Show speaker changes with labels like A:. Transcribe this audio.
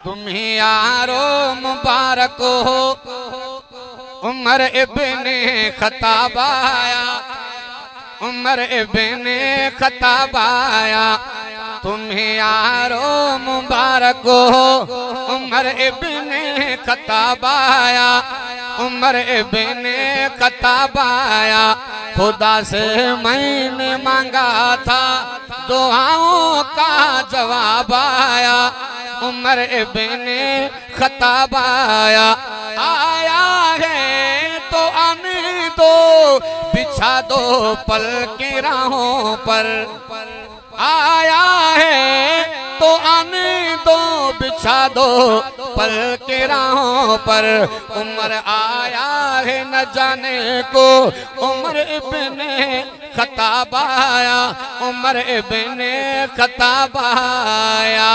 A: तुम्ही यारो मुबारक हो उमर इब्ने खत्ताब आया, उमर इब्ने खत्ताब आया। तुम्ही यारो मुबारक हो उमर इब्ने खत्ताब आया, उमर इब्ने खत्ताब आया। खुदा से मैंने मांगा था दुआओं का जवाब आया, उमर इब्ने खत्ताब आया। आया है तो आने दो, बिछा दो पल की राहों पर। आया है तो आने दो, बिछा दो पल की राहों पर। उमर आया है न जाने को, उमर इब्ने खत्ताब आया, उमर इब्ने खत्ताब आया।